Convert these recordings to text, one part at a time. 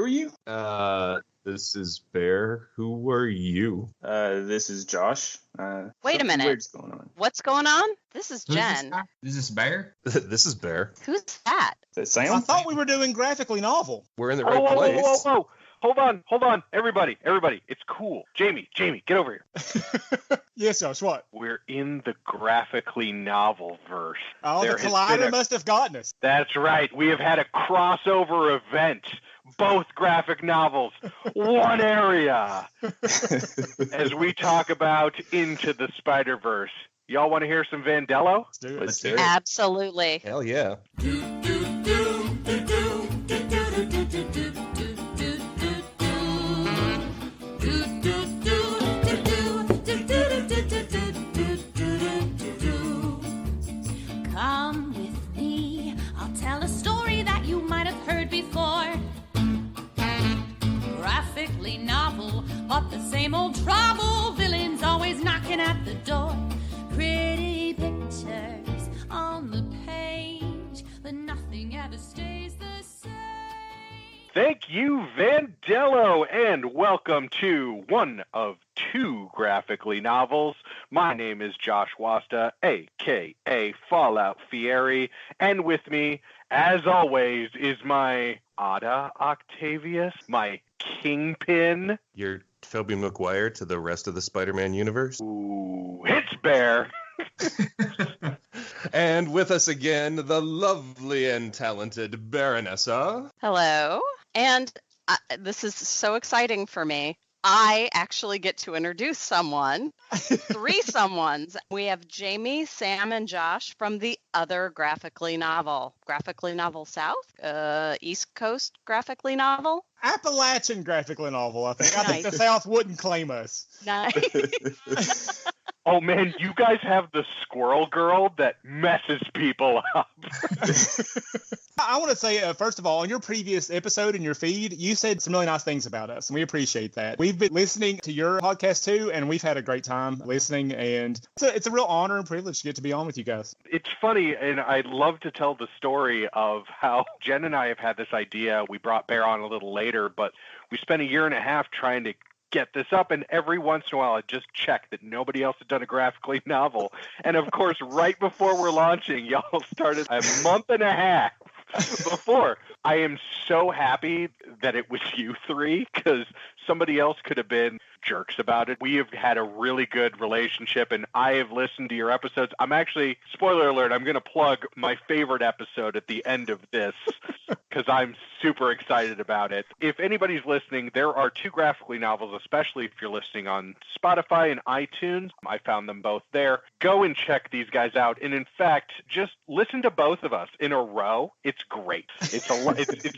are you? This is Bear. Who are you? This is Josh. Wait a minute. Weird's going on. What's going on? This is Jen. Is this Bear? This is Bear. Who's that? Is I that Sam? thought we were doing graphically novel. We're in the right place. Whoa. Hold on. Everybody. It's cool. Jamie, get over here. Yes, Josh, what? We're in the graphically novel verse. Oh, There the has Collider been a- must have gotten us. That's right. We have had a crossover event. Both graphic novels, one area. As we talk about Into the Spiderverse. Y'all want to hear some Vandello? Let's do it. Let's do it. Absolutely. Hell yeah. Come with me, I'll tell a story that you might have heard before. Graphically novel, but the same old trouble. Villains always knocking at the door. Pretty pictures on the page, but nothing ever stays the same. Thank you, Vandello, and welcome to one of two graphically novels. My name is Josh Wasta, a.k.a. Fallout Fieri, and with me, as always, is my Ada Octavius, my Kingpin. You're Tobey Maguire to the rest of the Spider-Man universe. Ooh, it's Bear. And with us again, the lovely and talented Baronessa. Hello. And this is so exciting for me. I actually get to introduce someone, three someones. We have Jamie, Sam, and Josh from the Other Graphically Novel. Graphically Novel South? East Coast Graphically Novel? Appalachian graphically novel, I think. I think Nice. the South wouldn't claim us. Nice. Oh, man, you guys have the squirrel girl that messes people up. I want to say, first of all, on your previous episode in your feed, you said some really nice things about us, and we appreciate that. We've been listening to your podcast, too, and we've had a great time listening, and it's a real honor and privilege to get to be on with you guys. It's funny, and I'd love to tell the story of how Jen and I have had this idea. We brought Bear on a little later, but we spent a year and a half trying to get this up, and every once in a while I just check that nobody else had done a graphically novel. And of course, right before we're launching, y'all started a month and a half before. I am so happy that it was you three, because somebody else could have been jerks about it. We have had a really good relationship, and I have listened to your episodes. I'm actually, spoiler alert, I'm going to plug my favorite episode at the end of this, because I'm super excited about it. If anybody's listening, there are two graphically novels, especially if you're listening on Spotify and iTunes. I found them both there. Go and check these guys out. And in fact, just listen to both of us in a row. It's great. It's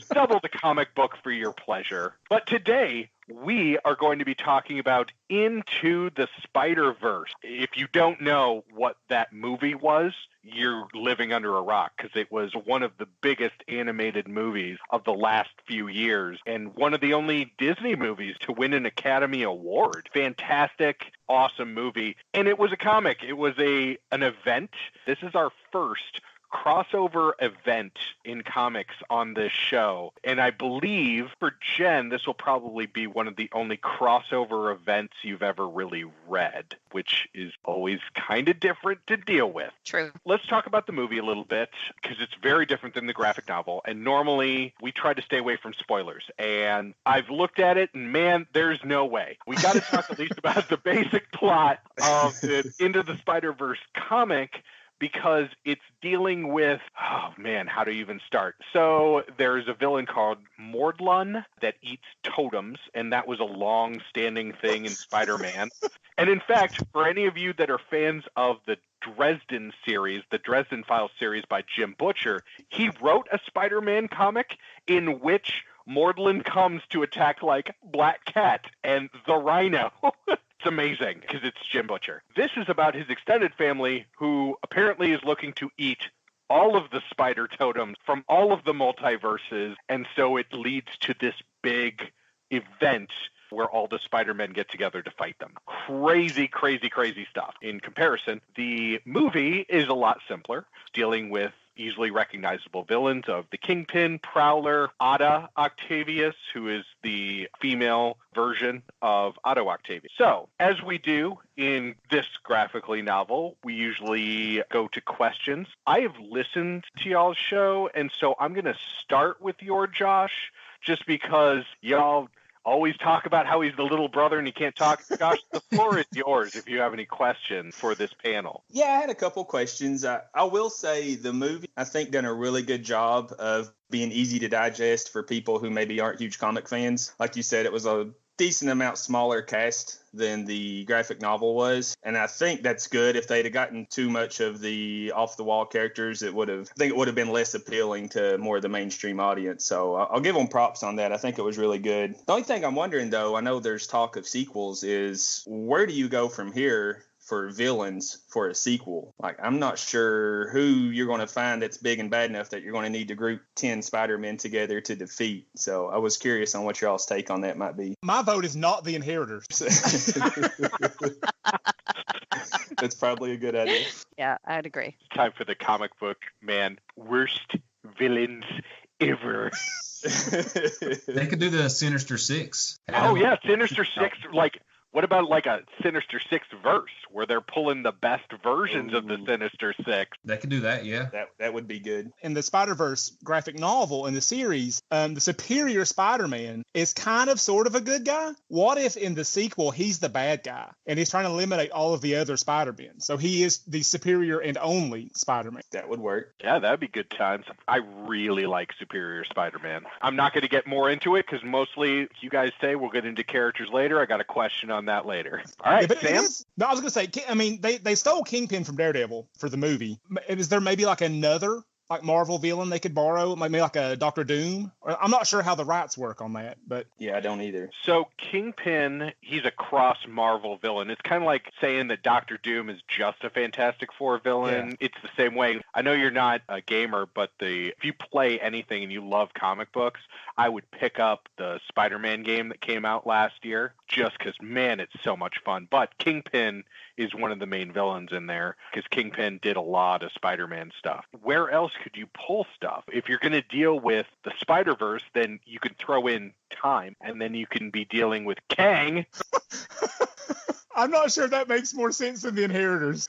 double the comic book for your pleasure. But today, we are going to be talking about Into the Spiderverse. If you don't know what that movie was, you're living under a rock, because it was one of the biggest animated movies of the last few years and one of the only Disney movies to win an Academy Award. Fantastic, awesome movie. And it was a comic. It was an event. This is our first crossover event in comics on this show. And I believe for Jen, this will probably be one of the only crossover events you've ever really read, which is always kind of different to deal with. True. Let's talk about the movie a little bit, because it's very different than the graphic novel. And normally we try to stay away from spoilers. And I've looked at it, and man, there's no way. We got to talk at least about the basic plot of the Into the Spider-Verse comic, because it's dealing with, oh man, how do you even start? So there's a villain called Mordlun that eats totems, and that was a long-standing thing in Spider-Man. And in fact, for any of you that are fans of the Dresden series, the Dresden Files series by Jim Butcher, he wrote a Spider-Man comic in which Mordlun comes to attack like Black Cat and the Rhino. It's amazing, because it's Jim Butcher. This is about his extended family, who apparently is looking to eat all of the spider totems from all of the multiverses, and so it leads to this big event where all the Spider-Men get together to fight them. Crazy, crazy, crazy stuff. In comparison, the movie is a lot simpler, dealing with easily recognizable villains of the Kingpin, Prowler, Ada Octavius, who is the female version of Otto Octavius. So, as we do in this graphically novel, we usually go to questions. I have listened to y'all's show, and so I'm going to start with your Josh, just because y'all always talk about how he's the little brother and he can't talk. Josh, the floor is yours if you have any questions for this panel. Yeah, I had a couple questions. I will say the movie, I think, done a really good job of being easy to digest for people who maybe aren't huge comic fans. Like you said, it was a decent amount smaller cast than the graphic novel was, and I think that's good. If they'd have gotten too much of the off-the-wall characters, I think it would have been less appealing to more of the mainstream audience. So I'll give them props on that. I think it was really good. The only thing I'm wondering, though, I know there's talk of sequels, is where do you go from here for villains for a sequel? Like, I'm not sure who you're going to find that's big and bad enough that you're going to need to group 10 Spider-Men together to defeat. So I was curious on what y'all's take on that might be. My vote is not the Inheritors. That's probably a good idea. Yeah, I'd agree. It's time for the comic book, man. Worst villains ever. They could do the Sinister Six. Oh, yeah, Sinister Six, like... What about like a Sinister Six verse where they're pulling the best versions of the Sinister Six? They could do that, yeah. That would be good. In the Spiderverse graphic novel in the series, the superior Spider-Man is kind of sort of a good guy. What if in the sequel he's the bad guy and he's trying to eliminate all of the other Spider-Men? So he is the superior and only Spider-Man. That would work. Yeah, that'd be good times. I really like Superior Spider-Man. I'm not going to get more into it because mostly you guys say we'll get into characters later. I got a question on that later. All right, but Sam? No, I was going to say, I mean, they stole Kingpin from Daredevil for the movie. Is there maybe like another like Marvel villain they could borrow? Maybe like a Dr. Doom? Or, I'm not sure how the rights work on that, but... Yeah, I don't either. So Kingpin, he's a cross-Marvel villain. It's kind of like saying that Dr. Doom is just a Fantastic Four villain. Yeah. It's the same way. I know you're not a gamer, but if you play anything and you love comic books, I would pick up the Spider-Man game that came out last year just because, man, it's so much fun. But Kingpin is one of the main villains in there because Kingpin did a lot of Spider-Man stuff. Where else could you pull stuff? If you're going to deal with the Spider-Verse, then you can throw in time, and then you can be dealing with Kang. I'm not sure that makes more sense than the Inheritors.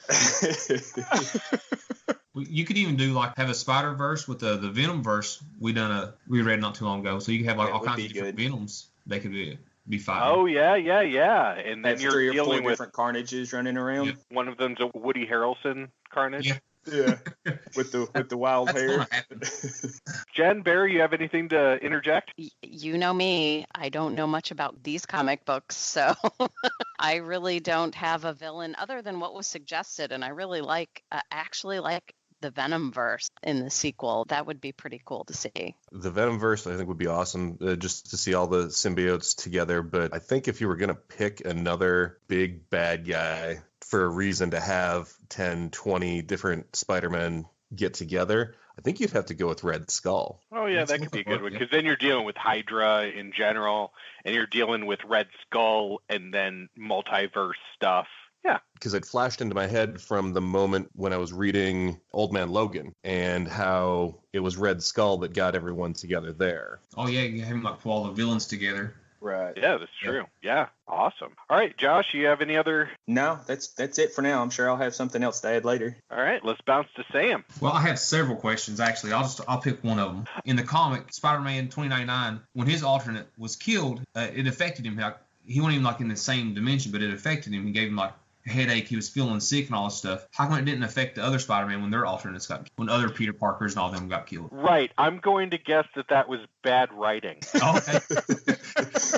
You could even do like have a Spider-Verse with the Venom-verse we read not too long ago. So you could have like all kinds of different Venoms. They could be fighting. Oh, yeah. And then you're 3 or 4 dealing with different Carnages running around. Yep. One of them's a Woody Harrelson Carnage. Yeah. Yeah, with the wild hair. Jen, Barry, you have anything to interject? You know me. I don't know much about these comic books, so I really don't have a villain other than what was suggested, and I really actually like the Venomverse in the sequel. That would be pretty cool to see. The Venomverse, I think, would be awesome just to see all the symbiotes together. But I think if you were going to pick another big bad guy for a reason to have 10, 20 different Spider-Men get together, I think you'd have to go with Red Skull. Oh, yeah, that could be a good one, because then you're dealing with Hydra in general, and you're dealing with Red Skull and then multiverse stuff. Yeah. Because it flashed into my head from the moment when I was reading Old Man Logan and how it was Red Skull that got everyone together there. Oh, yeah, you have him like pull all the villains together. Right. Yeah, that's true. Yeah, awesome. All right, Josh, you have any other? No, that's it for now. I'm sure I'll have something else to add later. All right, let's bounce to Sam. Well, I have several questions, actually. I'll pick one of them. In the comic, Spider-Man 2099, when his alternate was killed, it affected him. He wasn't even like in the same dimension, but it affected him. He gave him like a headache. He was feeling sick and all this stuff. How come it didn't affect the other Spider-Man when their alternates got killed, when other Peter Parkers and all them got killed? Right. I'm going to guess that was bad writing. Oh, okay.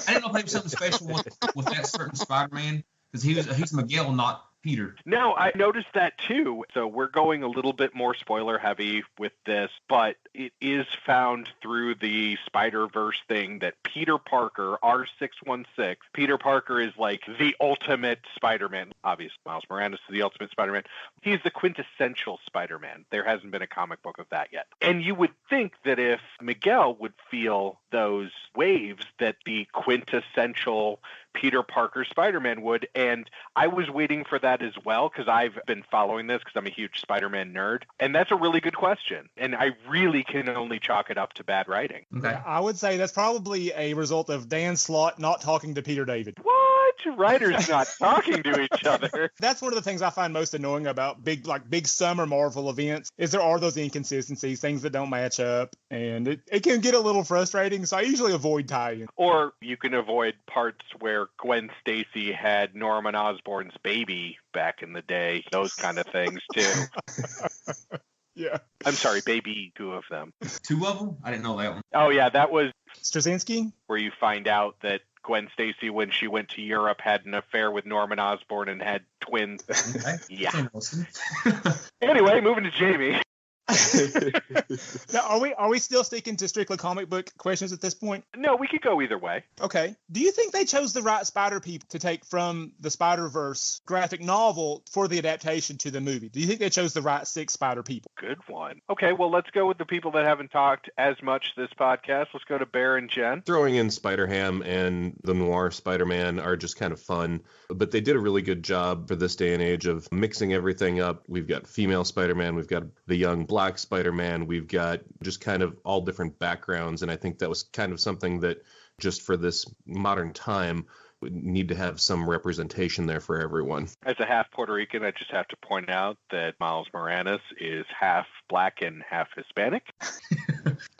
I didn't know if there was something special with that certain Spider-Man, because he's Miguel, not Peter. No, I noticed that too. So we're going a little bit more spoiler heavy with this, but it is found through the Spiderverse thing that Peter Parker, R616, Peter Parker is like the ultimate Spider-Man. Obviously, Miles Morales is the ultimate Spider-Man. He's the quintessential Spider-Man. There hasn't been a comic book of that yet. And you would think that if Miguel would feel those waves, that the quintessential Peter Parker Spider-Man would. And I was waiting for that as well, because I've been following this because I'm a huge Spider-Man nerd. And that's a really good question. And I really can only chalk it up to bad writing. Okay. I would say that's probably a result of Dan Slott not talking to Peter David. What? Writers not talking to each other. That's one of the things I find most annoying about big summer Marvel events is there are those inconsistencies, things that don't match up, and it can get a little frustrating, so I usually avoid tie-in. Or you can avoid parts where Gwen Stacy had Norman Osborn's baby back in the day, those kind of things too. Yeah. I'm sorry, baby, two of them. Two of them? I didn't know that one. Oh, yeah, that was Straczynski? where you find out that Gwen Stacy, when she went to Europe, had an affair with Norman Osborn and had twins. Okay. Yeah. Anyway, moving to Jamie. Now, are we still sticking to strictly comic book questions at this point? No, we could go either way. Okay. Do you think they chose the right Spider people to take from the Spider-Verse graphic novel for the adaptation to the movie? Do you think they chose the right 6 Spider people? Good one. Okay, well, let's go with the people that haven't talked as much this podcast. Let's go to Bear and Jen. Throwing in Spider-Ham and the Noir Spider-Man are just kind of fun, but they did a really good job for this day and age of mixing everything up. We've got female Spider-Man, we've got the young Black Spider-Man, we've got just kind of all different backgrounds, and I think that was kind of something that just for this modern time would need to have some representation there for everyone. As a half Puerto Rican, I just have to point out that Miles Morales is half Black and half Hispanic.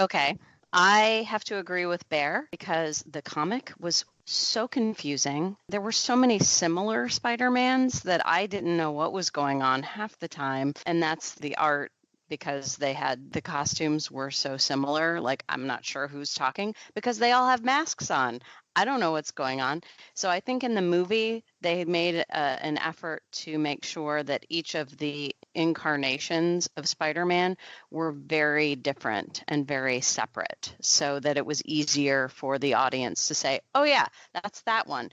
Okay. I have to agree with Bear because the comic was so confusing. There were so many similar Spider-Mans that I didn't know what was going on half the time. And that's the art, because the costumes were so similar. Like, I'm not sure who's talking because they all have masks on. I don't know what's going on. So I think in the movie, they made an effort to make sure that each of the incarnations of Spider-Man were very different and very separate, so that it was easier for the audience to say, oh yeah, that's that one,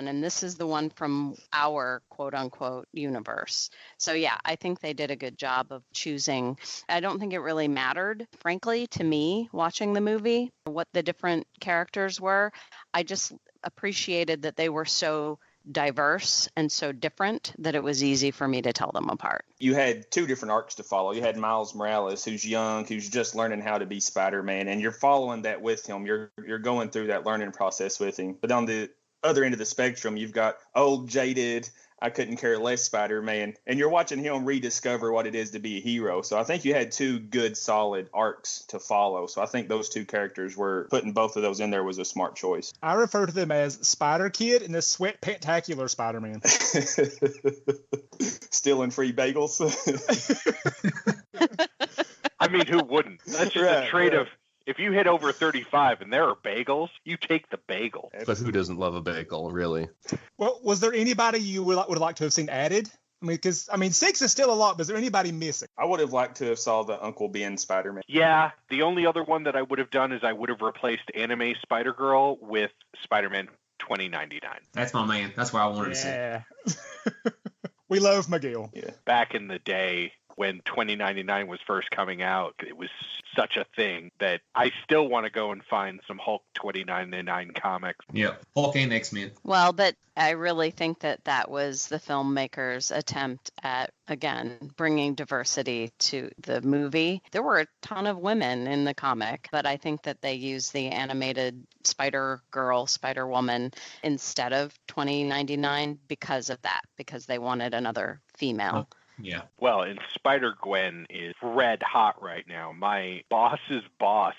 and this is the one from our quote-unquote universe. So yeah, I think they did a good job of choosing. I don't think it really mattered, frankly, to me watching the movie, what the different characters were. I just appreciated that they were so diverse and so different that it was easy for me to tell them apart. You had 2 different arcs to follow. You had Miles Morales, who's young, who's just learning how to be Spider-Man, and you're following that with him. You're going through that learning process with him. But on the other end of the spectrum, you've got old, jaded, I couldn't care less Spider-Man, and you're watching him rediscover what it is to be a hero. So I think you had 2 good, solid arcs to follow. So I think those 2 characters putting both of those in there was a smart choice. I refer to them as Spider Kid and the Sweat Pentacular Spider-Man. Stealing free bagels. I mean, who wouldn't? That's just a trait of, if you hit over 35 and there are bagels, you take the bagel. But who doesn't love a bagel, really? Well, was there anybody you would like to have seen added? I mean, because 6 is still a lot, but is there anybody missing? I would have liked to have saw the Uncle Ben Spider-Man. Yeah, the only other one that I would have done is I would have replaced anime Spider-Girl with Spider-Man 2099. That's my man. That's what I wanted to see. Yeah. We love Miguel. Yeah. Back in the day, when 2099 was first coming out, it was such a thing that I still want to go and find some Hulk 2099 comics. Yeah, Hulk and X-Men. Well, but I really think that was the filmmakers' attempt at, again, bringing diversity to the movie. There were a ton of women in the comic, but I think that they used the animated Spider-Girl, Spider-Woman instead of 2099 because of that, because they wanted another female. Yeah. Well, and Spider-Gwen is red hot right now. My boss's boss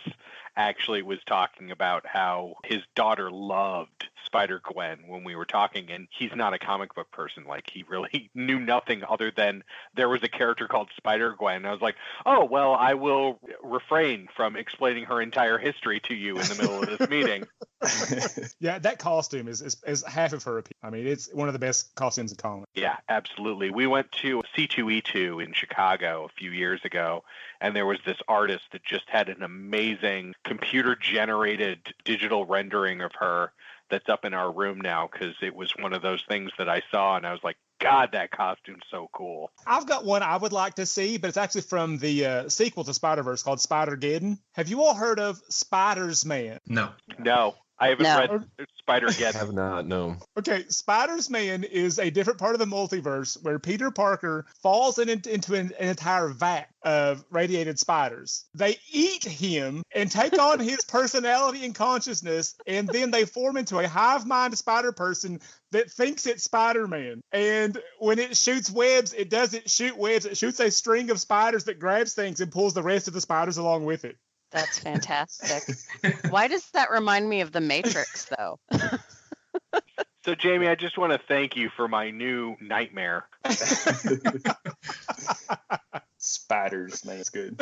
actually was talking about how his daughter loved Spider-Gwen when we were talking, and he's not a comic book person. Like, he really knew nothing other than there was a character called Spider-Gwen. I was like, oh, well, I will refrain from explaining her entire history to you in the middle of this meeting. Yeah, that costume is half of her appeal. I mean, it's one of the best costumes in comics. Yeah, absolutely. We went to C2E2 in Chicago a few years ago, and there was this artist that just had an amazing computer-generated digital rendering of her that's up in our room now, because it was one of those things that I saw, and I was like, God, that costume's so cool. I've got one I would like to see, but it's actually from the sequel to Spider-Verse called Spider-Geddon. Have you all heard of Spider-Man? No. No, I haven't read Spider-Geddon. Have not, no. Okay, Spider-Man is a different part of the multiverse where Peter Parker falls into an entire vat of radiated spiders. They eat him and take on his personality and consciousness, and then they form into a hive mind spider person that thinks it's Spider-Man. And when it shoots webs, it doesn't shoot webs. It shoots a string of spiders that grabs things and pulls the rest of the spiders along with it. That's fantastic. Why does that remind me of The Matrix, though? So, Jamie, I just want to thank you for my new nightmare. Spiders, man, it's good.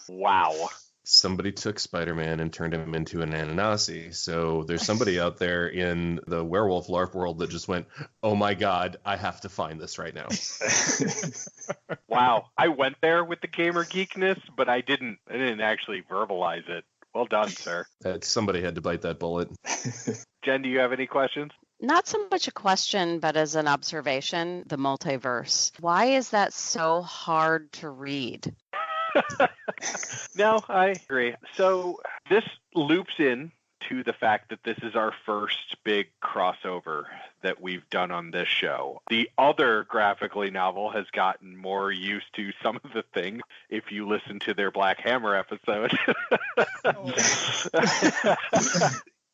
Wow. Somebody took Spider-Man and turned him into an Ananasi. So there's somebody out there in the werewolf LARP world that just went, oh my God, I have to find this right now. Wow. I went there with the gamer geekness, but I didn't actually verbalize it. Well done, sir. Somebody had to bite that bullet. Jen, do you have any questions? Not so much a question, but as an observation, the multiverse. Why is that so hard to read? No, I agree. So this loops in to the fact that this is our first big crossover that we've done on this show. The other graphically novel has gotten more used to some of the things if you listen to their Black Hammer episode.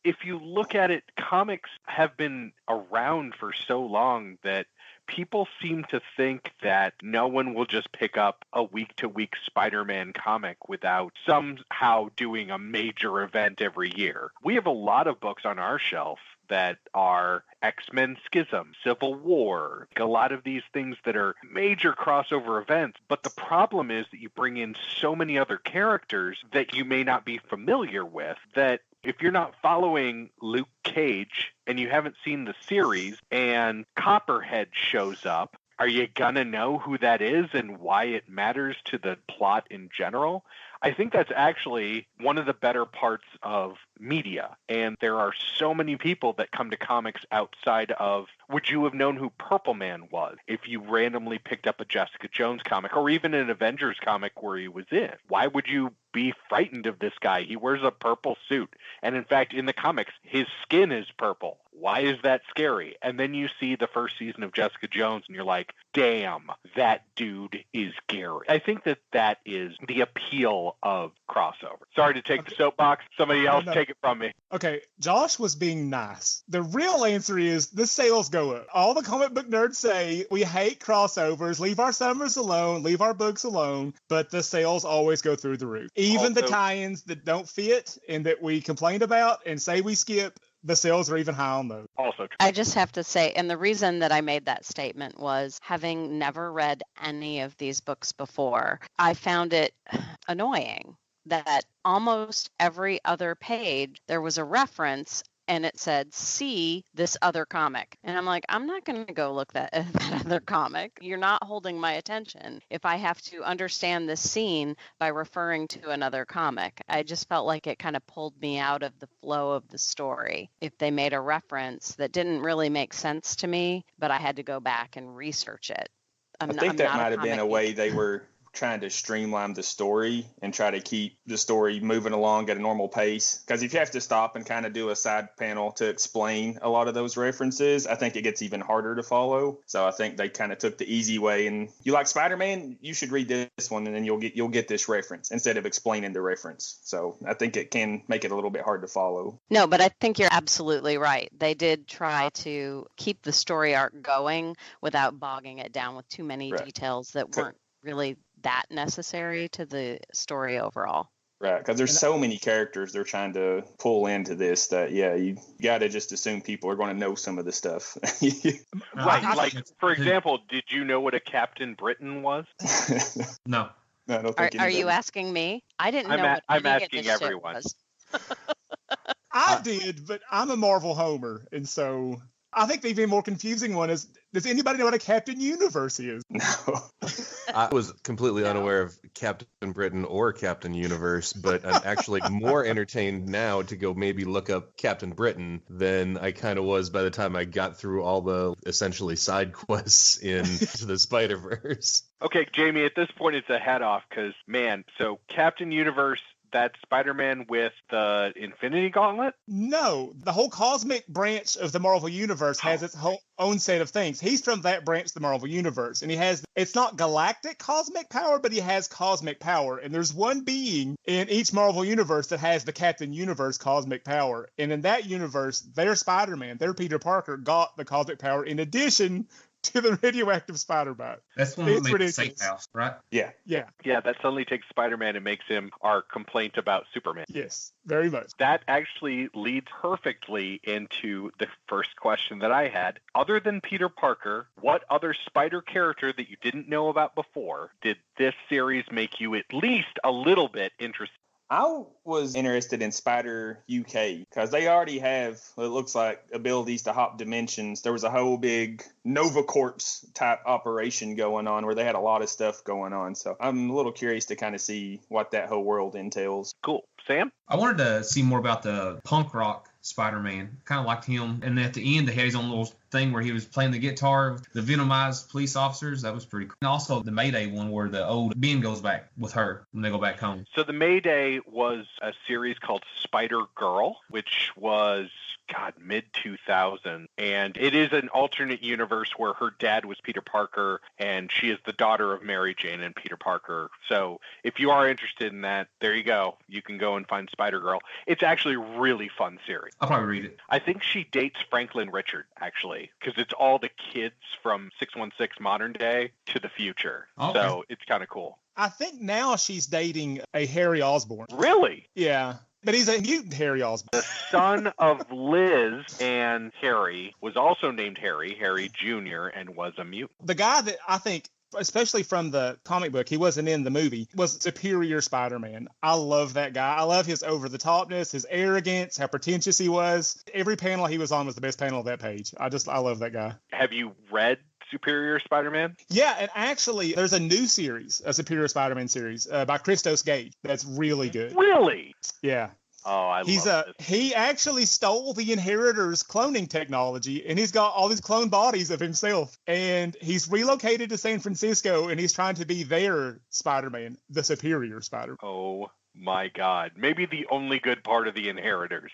If you look at it, comics have been around for so long that people seem to think that no one will just pick up a week-to-week Spider-Man comic without somehow doing a major event every year. We have a lot of books on our shelf that are X-Men Schism, Civil War, a lot of these things that are major crossover events. But the problem is that you bring in so many other characters that you may not be familiar with, that if you're not following Luke Cage and you haven't seen the series and Copperhead shows up, are you gonna know who that is and why it matters to the plot in general? I think that's actually one of the better parts of media. And there are so many people that come to comics outside of, would you have known who Purple Man was if you randomly picked up a Jessica Jones comic or even an Avengers comic where he was in? Why would you be frightened of this guy? He wears a purple suit. And in fact, in the comics, his skin is purple. Why is that scary? And then you see the first season of Jessica Jones and you're like, damn, that dude is scary. I think that is the appeal of crossover. Sorry to take the soapbox. Somebody else take it from me. Okay, Josh was being nice. The real answer is the sales go up. All the comic book nerds say we hate crossovers, leave our summers alone, leave our books alone, but the sales always go through the roof. Even the tie-ins that don't fit and that we complain about and say we skip, the sales are even high on those. Also true. I just have to say, and the reason that I made that statement was having never read any of these books before, I found it annoying that almost every other page there was a reference and it said, see this other comic. And I'm like, I'm not going to go look at that other comic. You're not holding my attention if I have to understand this scene by referring to another comic. I just felt like it kind of pulled me out of the flow of the story if they made a reference that didn't really make sense to me, but I had to go back and research it. I think that might have been a way they were trying to streamline the story and try to keep the story moving along at a normal pace. Because if you have to stop and kind of do a side panel to explain a lot of those references, I think it gets even harder to follow. So I think they kind of took the easy way. And you like Spider-Man, you should read this one, and then you'll get this reference instead of explaining the reference. So I think it can make it a little bit hard to follow. No, but I think you're absolutely right. They did try to keep the story arc going without bogging it down with too many details that weren't really that necessary to the story overall. Right, because there's so many characters they're trying to pull into this that, you got to just assume people are going to know some of the stuff. Right, like, for example, did you know what a Captain Britain was? No. No, I don't think Are you asking me? I didn't know what I'm any of asking this shit everyone. was. did, but I'm a Marvel homer, and so I think the even more confusing one is, does anybody know what a Captain Universe is? No. I was completely unaware of Captain Britain or Captain Universe, but I'm actually more entertained now to go maybe look up Captain Britain than I kind of was by the time I got through all the essentially side quests in the Spiderverse. Okay, Jamie, at this point it's a head off because, man, so Captain Universe, that's Spider-Man with the Infinity Gauntlet? No, the whole cosmic branch of the Marvel Universe has its whole own set of things. He's from that branch of the Marvel Universe, and he has, it's not galactic cosmic power, but he has cosmic power. And there's one being in each Marvel Universe that has the Captain Universe cosmic power. And in that universe, their Spider-Man, their Peter Parker, got the cosmic power in addition to the radioactive Spider-Bite. That's one that made the safe house, right? Yeah. Yeah. Yeah, that suddenly takes Spider-Man and makes him our complaint about Superman. Yes, very much. That actually leads perfectly into the first question that I had. Other than Peter Parker, what other Spider character that you didn't know about before did this series make you at least a little bit interested? I was interested in Spider UK because they already have, it looks like, abilities to hop dimensions. There was a whole big Nova Corps type operation going on where they had a lot of stuff going on. So I'm a little curious to kind of see what that whole world entails. Cool. Sam? I wanted to see more about the punk rock Spider-Man. Kind of liked him. And at the end, they had his own little thing where he was playing the guitar with the Venomized police officers. That was pretty cool. And also the Mayday one where the old Ben goes back with her when they go back home. So the Mayday was a series called Spider-Girl, which was, mid-2000. And it is an alternate universe where her dad was Peter Parker, and she is the daughter of Mary Jane and Peter Parker. So if you are interested in that, there you go. You can go and find Spider-Girl. It's actually a really fun series. I'll probably read it. I think she dates Franklin Richard, actually, because it's all the kids from 616 modern day to the future. Okay. So it's kind of cool. I think now she's dating a Harry Osborn. Really? Yeah. But he's a mutant Harry Osborn. The son of Liz and Harry was also named Harry Jr., and was a mutant. The guy that I think, especially from the comic book, he wasn't in the movie, was Superior Spider-Man. I love that guy. I love his over-the-topness, his arrogance, how pretentious he was. Every panel he was on was the best panel of that page. I love that guy. Have you read Superior Spider-Man? Yeah, and actually, there's a new series, a Superior Spider-Man series by Christos Gage. That's really good. Really? Yeah. Oh, I love this. He actually stole the Inheritors cloning technology, and he's got all these clone bodies of himself. And he's relocated to San Francisco, and he's trying to be their Spider-Man, the Superior Spider-Man. Oh, my God. Maybe the only good part of the Inheritors.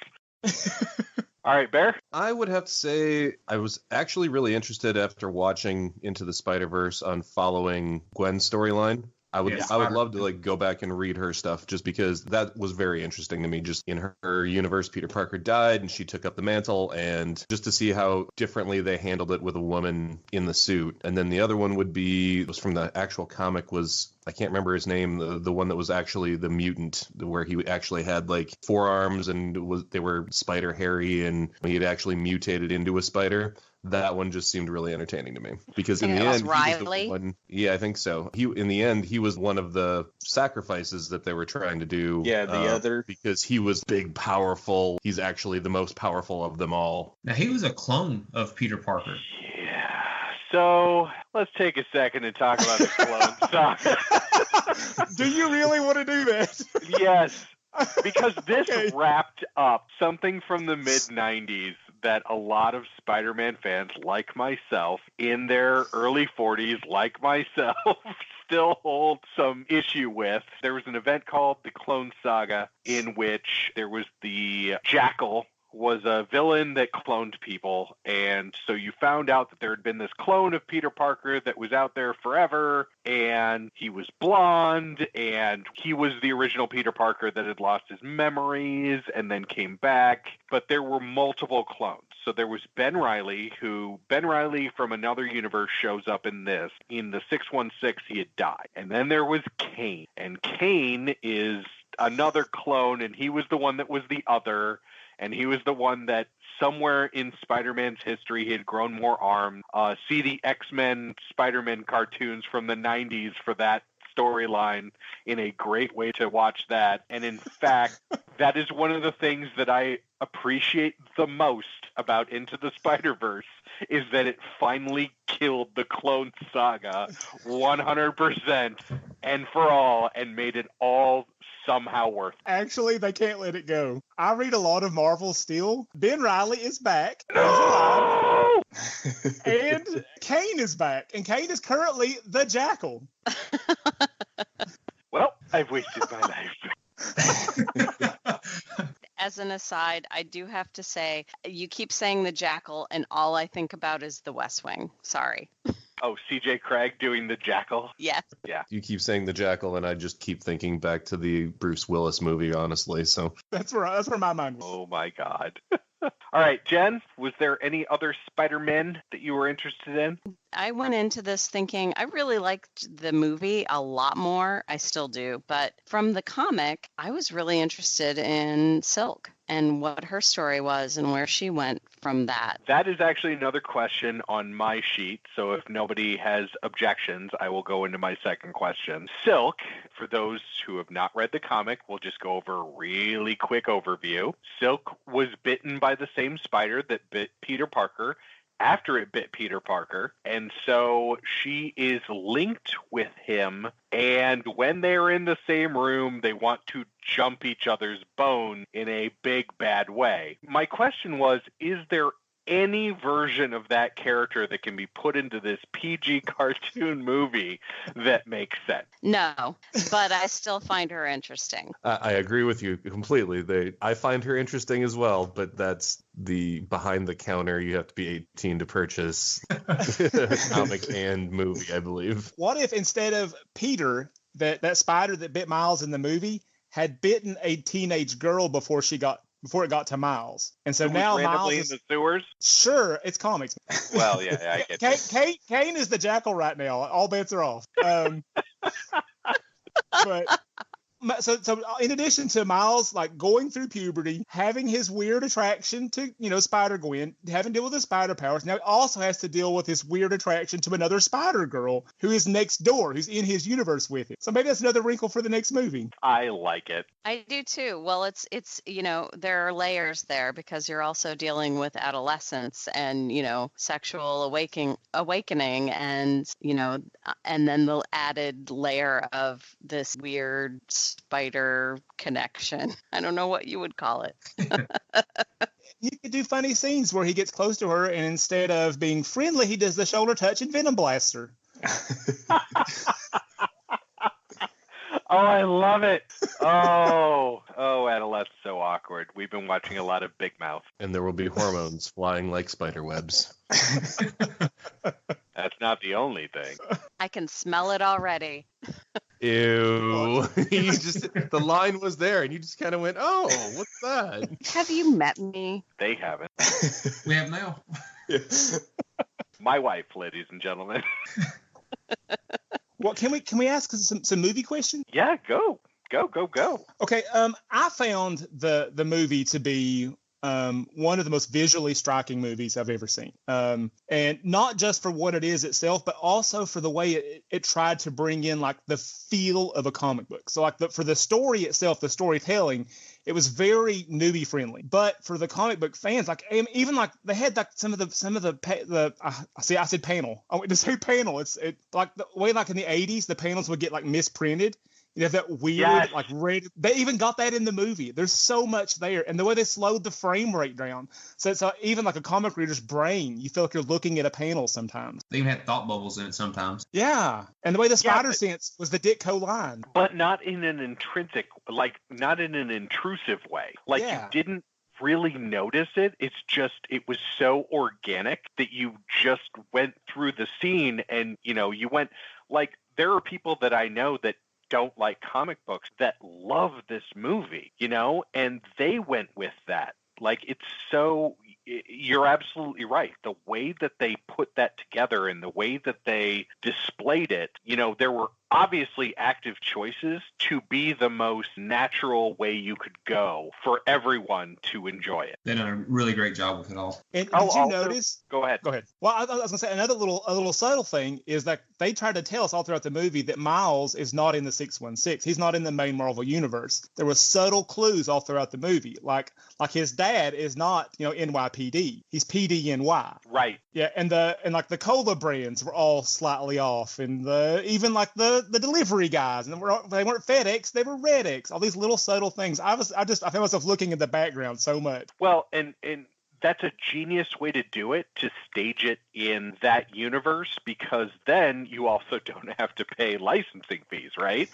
All right, Bear? I would have to say I was actually really interested after watching Into the Spider-Verse on following Gwen's storyline. I would love to go back and read her stuff just because that was very interesting to me. Just in her universe, Peter Parker died and she took up the mantle, and just to see how differently they handled it with a woman in the suit. And then the other one was from the actual comic, was I can't remember his name, the one that was actually the mutant, where he actually had four arms and they were Spider Harry, and he had actually mutated into a spider. That one just seemed really entertaining to me because in the end, Riley. he was the one, yeah, I think so. In the end, he was one of the sacrifices that they were trying to do. Yeah, the other, because he was big, powerful. He's actually the most powerful of them all. Now, he was a clone of Peter Parker. Yeah. So let's take a second and talk about the clone saga. Do you really want to do that? Yes. Because this wrapped up something from the mid-90s that a lot of Spider-Man fans, like myself, in their early 40s, like myself, still hold some issue with. There was an event called the Clone Saga, in which there was the Jackal, was a villain that cloned people, and so you found out that there had been this clone of Peter Parker that was out there forever, and he was blonde, and he was the original Peter Parker that had lost his memories and then came back, but there were multiple clones. So there was Ben Reilly from another universe shows up in this. In the 616, he had died. And then there was Kane, and Kane is another clone, and he was the one that was the other. And he was the one that somewhere in Spider-Man's history, he had grown more arms. See the X-Men Spider-Man cartoons from the 90s for that storyline in a great way to watch that. And in fact, that is one of the things that I appreciate the most about Into the Spider-Verse is that it finally killed the Clone Saga 100% and for all and made it all somehow worth it. Actually, they can't let it go. I read a lot of Marvel still. Ben Reilly is back. No! And Kane is back. And Kane is currently the Jackal. Well, I've wasted my life. As an aside, I do have to say, you keep saying the Jackal, and all I think about is the West Wing. Sorry. Oh, CJ Craig doing the Jackal? Yes. Yeah. You keep saying the Jackal, and I just keep thinking back to the Bruce Willis movie, honestly. So That's where my mind was. Oh, my God. All right, Jen, was there any other Spider-Men that you were interested in? I went into this thinking I really liked the movie a lot more. I still do. But from the comic, I was really interested in Silk and what her story was and where she went from that. That is actually another question on my sheet. So if nobody has objections, I will go into my second question. Silk, for those who have not read the comic, we'll just go over a really quick overview. Silk was bitten by the same spider that bit Peter Parker after it bit Peter Parker, and so she is linked with him, and when they're in the same room, they want to jump each other's bone in a big, bad way. My question was, is there any version of that character that can be put into this PG cartoon movie that makes sense? No, but I still find her interesting. I agree with you completely. I find her interesting as well, but that's the behind the counter. You have to be 18 to purchase comic and movie, I believe. What if instead of Peter, that spider that bit Miles in the movie, had bitten a teenage girl before it got to Miles, and so now Miles is in the sewers. Sure, it's comics. Well, yeah, I get that. Kane is the Jackal right now. All bets are off. But so in addition to Miles like going through puberty, having his weird attraction to Spider-Gwen, having to deal with his spider powers, now he also has to deal with his weird attraction to another Spider Girl who is next door, who's in his universe with him. So maybe that's another wrinkle for the next movie. I like it. I do too. Well, it's there are layers there because you're also dealing with adolescence and sexual awakening and and then the added layer of this weird spider connection. I don't know what you would call it. You could do funny scenes where he gets close to her and instead of being friendly, he does the shoulder touch and venom blaster. Oh, I love it. Oh, adolescence, so awkward. We've been watching a lot of Big Mouth. And there will be hormones flying like spider webs. That's not the only thing. I can smell it already. Ew. The line was there and you just kind of went, oh, what's that? Have you met me? They haven't. We have now. My wife, ladies and gentlemen. Well, can we ask some movie questions? Yeah, go. Okay, I found the movie to be one of the most visually striking movies I've ever seen. And not just for what it is itself, but also for the way it tried to bring in like the feel of a comic book. So like for the story itself, the storytelling, it was very newbie friendly. But for the comic book fans, like even like they had like some of the I said panel. I went to say panel. It's like the way like in the 80s, the panels would get like misprinted. You know, that weird, like red. They even got that in the movie. There's so much there. And the way they slowed the frame rate down. So it's even like a comic reader's brain, you feel like you're looking at a panel sometimes. They even had thought bubbles in it sometimes. Yeah. And the way the spider sense was the Ditko line. But not in an intrinsic, like not in an intrusive way. Like you didn't really notice it. It was so organic that you just went through the scene and, you went like there are people that I know that don't like comic books that love this movie, and they went with that. Like you're absolutely right. The way that they put that together and the way that they displayed it, there were obviously active choices to be the most natural way you could go for everyone to enjoy it. They done a really great job with it all. And did you notice? Go ahead. Go ahead. Well, I was going to say another little subtle thing is that they tried to tell us all throughout the movie that Miles is not in the 616. He's not in the main Marvel universe. There were subtle clues all throughout the movie, like his dad is not NYPD. He's PDNY. Right. Yeah, and like the cola brands were all slightly off, and even like the delivery guys, and they weren't FedEx, they were RedX. All these little subtle things. I found myself looking at the background so much. Well, and that's a genius way to do it, to stage it in that universe, because then you also don't have to pay licensing fees, right?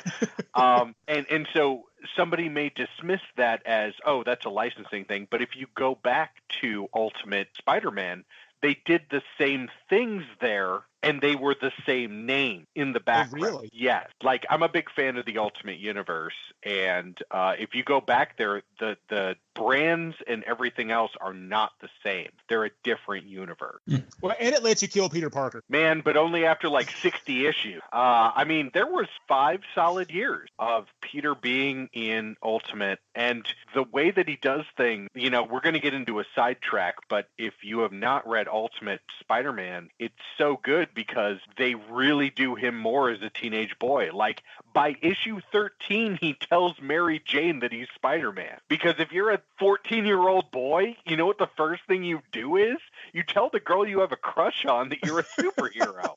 And so somebody may dismiss that as, oh, that's a licensing thing. But if you go back to Ultimate Spider-Man, they did the same things there, and they were the same name in the background. Oh, really? Yes. Like, I'm a big fan of the Ultimate Universe, and if you go back there, the brands and everything else are not the same. They're a different universe. Well, and it lets you kill Peter Parker. Man, but only after like 60 issues. I mean, there was 5 solid years of Peter being in Ultimate, and the way that he does things, we're going to get into a sidetrack, but if you have not read Ultimate Spider-Man, it's so good because they really do him more as a teenage boy. Like, by issue 13, he tells Mary Jane that he's Spider-Man. Because if you're a 14-year-old boy, you know what the first thing you do is? You tell the girl you have a crush on that you're a superhero.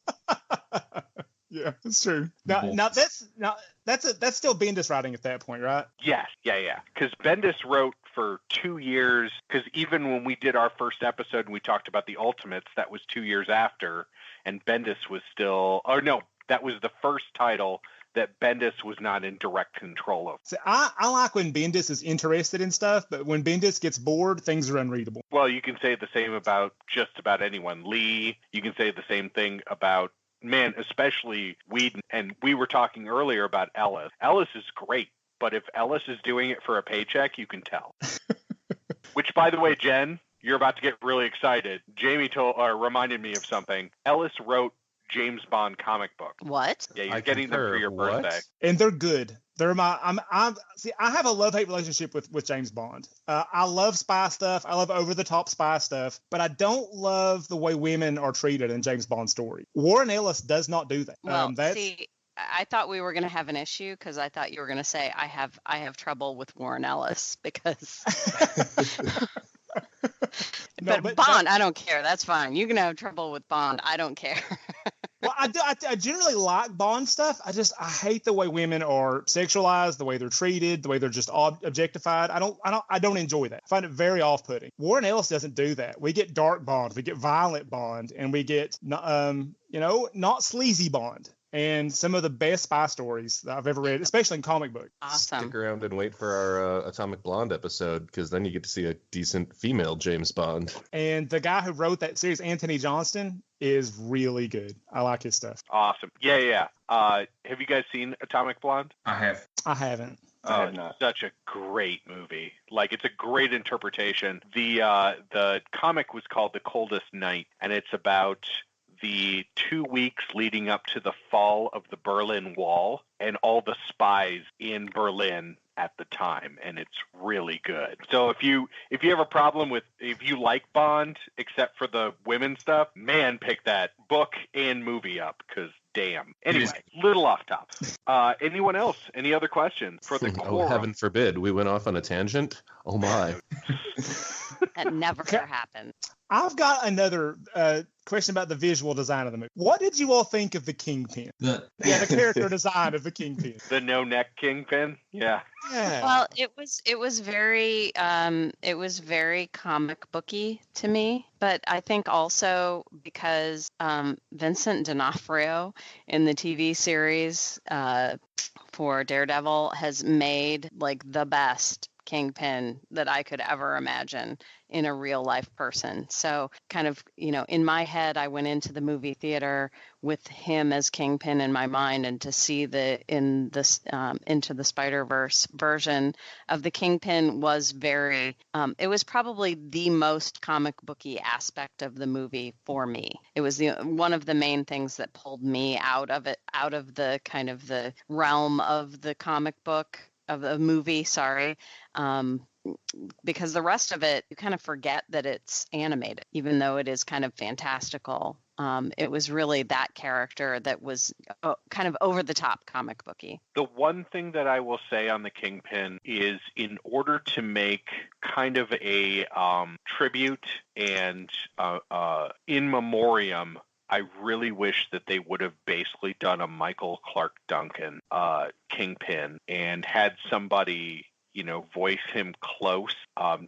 Yeah, that's true. Now that's still Bendis writing at that point, right? Yes, yeah. Because Bendis wrote for 2 years. Because even when we did our first episode and we talked about the Ultimates, that was 2 years after, and Bendis was still. Oh no, that was the first title that Bendis was not in direct control of. See, I like when Bendis is interested in stuff, but when Bendis gets bored, things are unreadable. Well, you can say the same about just about anyone. Lee, you can say the same thing about, man, especially Whedon. And we were talking earlier about Ellis. Ellis is great, but if Ellis is doing it for a paycheck, you can tell. Which, by the way, Jen, you're about to get really excited. Jamie reminded me of something. Ellis wrote James Bond comic book. What? Yeah, you're getting them for your birthday. And they're good. They're I have a love-hate relationship with James Bond. I love spy stuff. I love over-the-top spy stuff, but I don't love the way women are treated in James Bond story. Warren Ellis does not do that. Well, see, I thought we were going to have an issue because I thought you were going to say I have trouble with Warren Ellis because. But Bond, I don't care. That's fine. You can have trouble with Bond. I don't care. Well, I generally like Bond stuff. I hate the way women are sexualized, the way they're treated, the way they're just objectified. I don't enjoy that. I find it very off-putting. Warren Ellis doesn't do that. We get dark Bond, we get violent Bond, and we get not sleazy Bond. And some of the best spy stories that I've ever read, especially in comic book. Awesome. Stick around and wait for our Atomic Blonde episode, because then you get to see a decent female James Bond. And the guy who wrote that series, Anthony Johnston, is really good. I like his stuff. Awesome. Yeah. Have you guys seen Atomic Blonde? I have. I haven't. I have not. Such a great movie. Like, it's a great interpretation. The comic was called The Coldest Night, and it's about the 2 weeks leading up to the fall of the Berlin Wall and all the spies in Berlin at the time, and it's really good. So if you have a problem with, if you like Bond except for the women stuff, man, pick that book and movie up, because damn. Anyway, little off top. Anyone else? Any other questions for the core? Oh, heaven forbid. We went off on a tangent? Oh, my. That never happened. I've got another question about the visual design of the movie. What did you all think of the Kingpin? The character design of the Kingpin. The no-neck Kingpin? Yeah. Well, it was very comic booky to me, but I think also because Vincent D'Onofrio in the TV series for Daredevil has made like the best Kingpin that I could ever imagine in a real life person. So kind of, in my head, I went into the movie theater with him as Kingpin in my mind, and to see Into the Spider-Verse version of the Kingpin was it was probably the most comic booky aspect of the movie for me. It was one of the main things that pulled me out of the kind of the realm of the comic book, of the movie, sorry. Because the rest of it, you kind of forget that it's animated, even though it is kind of fantastical. It was really that character that was kind of over the top comic booky. The one thing that I will say on the Kingpin is, in order to make kind of a tribute and in memoriam, I really wish that they would have basically done a Michael Clark Duncan Kingpin and had somebody, voice him close,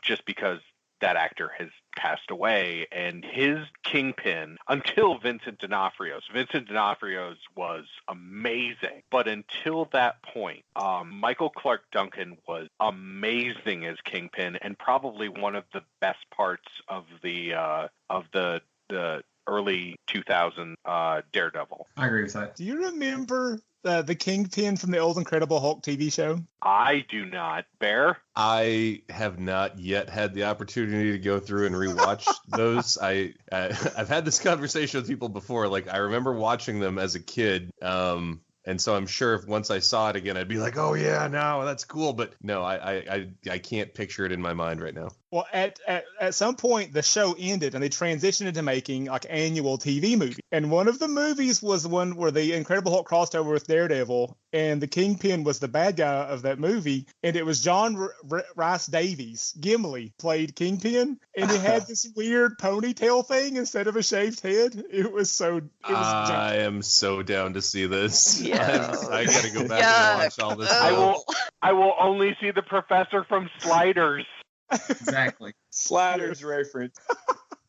just because that actor has passed away, and his Kingpin, until Vincent D'Onofrio's was amazing, but until that point, Michael Clark Duncan was amazing as Kingpin, and probably one of the best parts of the early 2000 Daredevil. I agree with that. Do you remember the Kingpin from the old Incredible Hulk TV show? I do not. Bear? I have not yet had the opportunity to go through and rewatch those. I've had this conversation with people before. Like, I remember watching them as a kid. And so I'm sure if once I saw it again, I'd be like, oh yeah, no, that's cool. But no, I can't picture it in my mind right now. Well, at some point, the show ended and they transitioned into making like annual TV movies. And one of the movies was the one where the Incredible Hulk crossed over with Daredevil, and the Kingpin was the bad guy of that movie. And it was John Rice Davies. Gimli played Kingpin, and he had this weird ponytail thing instead of a shaved head. I am so down to see this. Yeah. I gotta go back and watch all this. I will only see the professor from Sliders. Exactly. Sliders reference.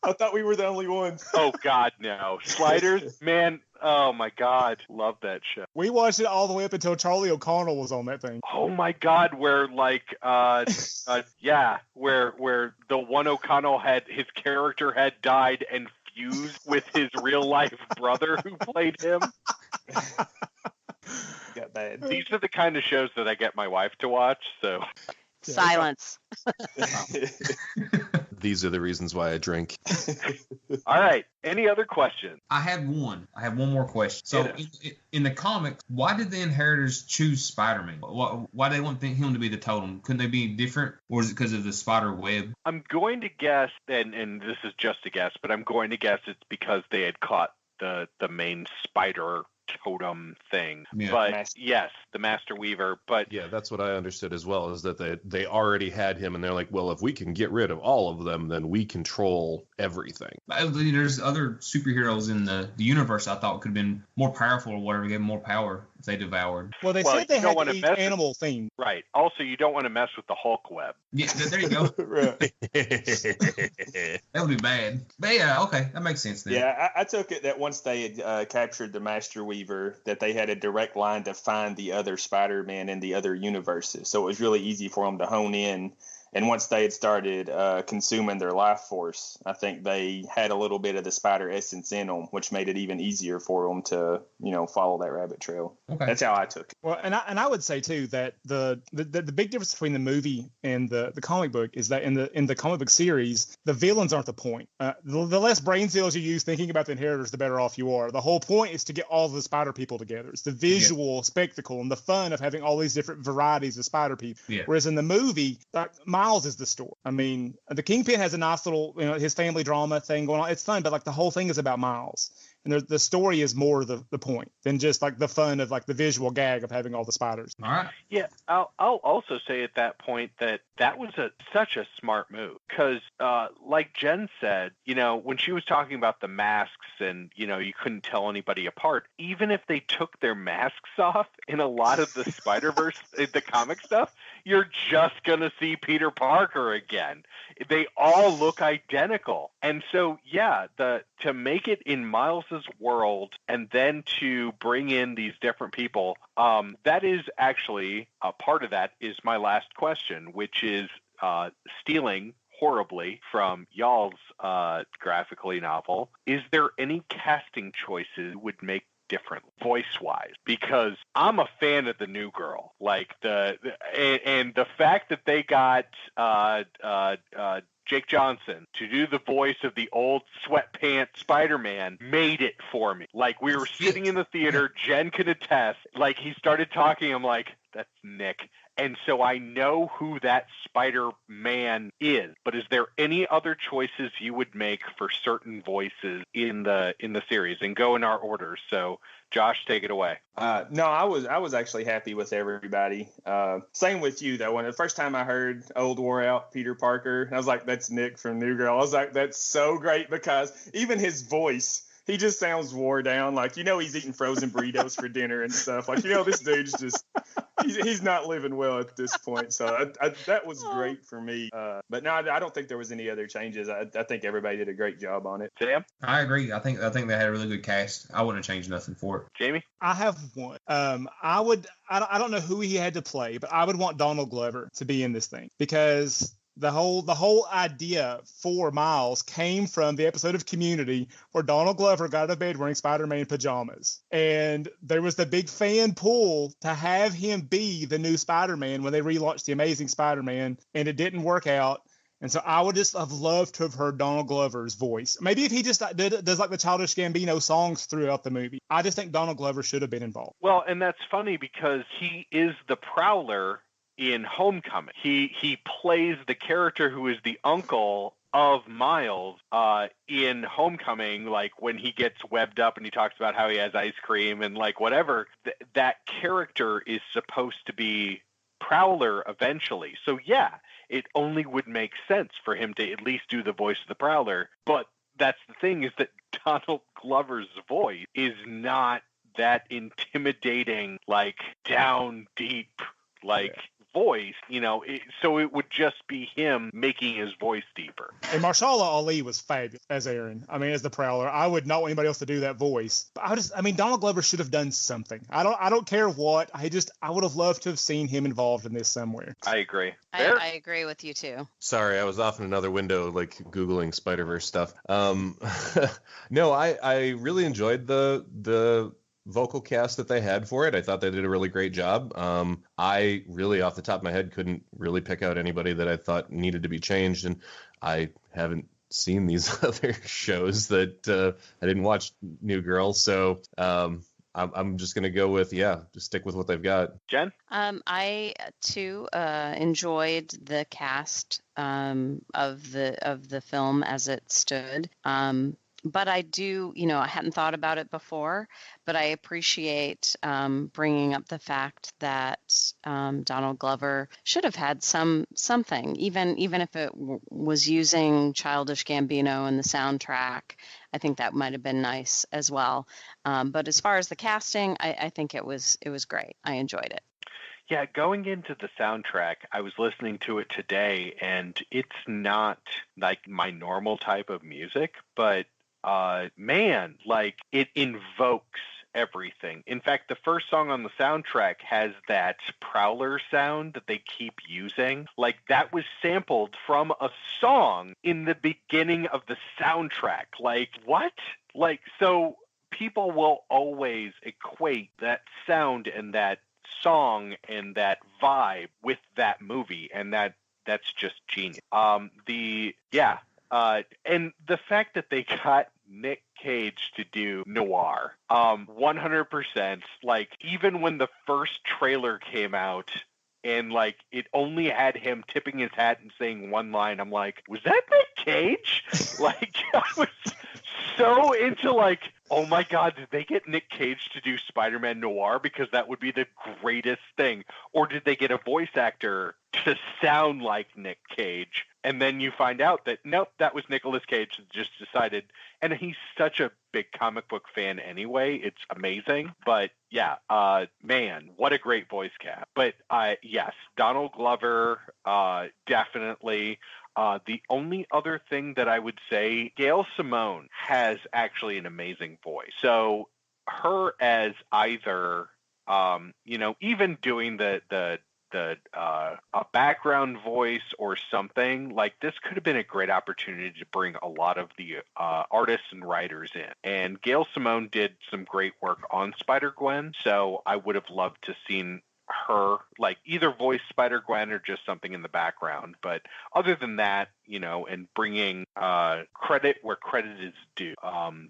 I thought we were the only ones. Oh God, no. Sliders, man. Oh my God, love that show. We watched it all the way up until Charlie O'Connell was on that thing. Oh my God, where like, where the one O'Connell his character had died and fused with his real life brother who played him. Got bad. These are the kind of shows that I get my wife to watch. So. Silence. These are the reasons why I drink. All right. Any other questions? I have one more question. So in the comics, why did the Inheritors choose Spider-Man? Why they want him to be the totem? Couldn't they be different? Or is it because of the spider web? I'm going to guess, and this is just a guess, but I'm going to guess it's because they had caught the main spider totem thing. Yeah. But yes, the Master Weaver. But yeah, that's what I understood as well, is that they already had him, and they're like, well, if we can get rid of all of them, then we control everything. There's other superheroes in the universe I thought could have been more powerful or whatever, gave them more power if they devoured. Well, they said they had to eat animal theme. Right. Also, you don't want to mess with the Hulk web. Yeah, there you go. Right. That would be bad. But yeah, okay, that makes sense then. Yeah, I took it that once they had captured the Master Weaver, that they had a direct line to find the other Spider-Man in the other universes. So it was really easy for them to hone in. And once they had started consuming their life force, I think they had a little bit of the spider essence in them, which made it even easier for them to, follow that rabbit trail. Okay. That's how I took it. Well, and I would say too that the big difference between the movie and the comic book is that in the comic book series, the villains aren't the point. The less brain cells you use thinking about the Inheritors, the better off you are. The whole point is to get all the spider people together. It's the visual spectacle and the fun of having all these different varieties of spider people. Yeah. Whereas in the movie, Miles is the story. I mean, the Kingpin has a nice little, his family drama thing going on. It's fun, but like the whole thing is about Miles. And the story is more the point than just like the fun of like the visual gag of having all the spiders. All right. Yeah, I'll also say at that point that was such a smart move because, like Jen said, when she was talking about the masks and you couldn't tell anybody apart, even if they took their masks off in a lot of the Spider-Verse, the comic stuff, you're just gonna see Peter Parker again. They all look identical, and so yeah, to make it in Miles's world and then to bring in these different people, that is actually a part of that is my last question, which is stealing horribly from y'all's graphically novel. Is there any casting choices would make different voice-wise? Because I'm a fan of the new girl, like and the fact that they got Jake Johnson to do the voice of the old sweatpants Spider-Man made it for me. Like, we were sitting in the theater, Jen could attest, like, he started talking, I'm like, that's Nick. And so I know who that Spider-Man is. But is there any other choices you would make for certain voices in the series? And go in our order. So, Josh, take it away. No, I was actually happy with everybody. Same with you though. When the first time I heard Old Wore Out Peter Parker, I was like, that's Nick from New Girl. I was like, that's so great, because even his voice, he just sounds wore down. Like, he's eating frozen burritos for dinner and stuff. Like, this dude's just, he's not living well at this point. So that was great for me. But no, I don't think there was any other changes. I think everybody did a great job on it. Sam? I agree. I think they had a really good cast. I wouldn't have changed nothing for it. Jamie? I have one. I don't know who he had to play, but I would want Donald Glover to be in this thing, because the whole idea for Miles came from the episode of Community where Donald Glover got out of bed wearing Spider-Man pajamas. And there was the big fan pull to have him be the new Spider-Man when they relaunched The Amazing Spider-Man, and it didn't work out. And so I would just have loved to have heard Donald Glover's voice. Maybe if he just does like the Childish Gambino songs throughout the movie. I just think Donald Glover should have been involved. Well, and that's funny because he is the Prowler in Homecoming. He plays the character who is the uncle of Miles in Homecoming, like when he gets webbed up and he talks about how he has ice cream and like whatever. That character is supposed to be Prowler eventually. So yeah, it only would make sense for him to at least do the voice of the Prowler. But that's the thing, is that Donald Glover's voice is not that intimidating, like down deep, like voice, so it would just be him making his voice deeper. And Marshala Ali was fabulous as Aaron. I mean, as the Prowler. I would not want anybody else to do that voice. But Donald Glover should have done something. I don't care what. I would have loved to have seen him involved in this somewhere. I agree. I agree with you too. Sorry, I was off in another window, like Googling Spider-Verse stuff. No, I really enjoyed the vocal cast that they had for it. I thought they did a really great job. I really, off the top of my head, couldn't really pick out anybody that I thought needed to be changed, and I haven't seen these other shows that I didn't watch New Girl, so I'm just gonna go with just stick with what they've got. Jen? I too enjoyed the cast of the film as it stood. But I do, I hadn't thought about it before, but I appreciate bringing up the fact that Donald Glover should have had something, even if it was using Childish Gambino in the soundtrack. I think that might have been nice as well. But as far as the casting, I think it was great. I enjoyed it. Yeah, going into the soundtrack, I was listening to it today, and it's not like my normal type of music, but man, like it invokes everything. In fact, the first song on the soundtrack has that Prowler sound that they keep using. Like that was sampled from a song in the beginning of the soundtrack. Like what? Like, so people will always equate that sound and that song and that vibe with that movie, and that's just genius. And the fact that they got Nick Cage to do Noir, 100%. Like, even when the first trailer came out and like it only had him tipping his hat and saying one line, I'm like, was that Nick Cage? Like, I was so into like, oh my God, did they get Nick Cage to do Spider-Man Noir? Because that would be the greatest thing. Or did they get a voice actor to sound like Nick Cage? And then you find out that, nope, that was Nicolas Cage that just decided. And he's such a big comic book fan anyway. It's amazing. But yeah, man, what a great voice cast. But yes, Donald Glover, definitely. The only other thing that I would say, Gail Simone has actually an amazing voice. So her as either, even doing the a background voice or something. Like, this could have been a great opportunity to bring a lot of the artists and writers in. And Gail Simone did some great work on Spider-Gwen, so I would have loved to seen her like either voice Spider-Gwen or just something in the background. But other than that, and bringing credit where credit is due,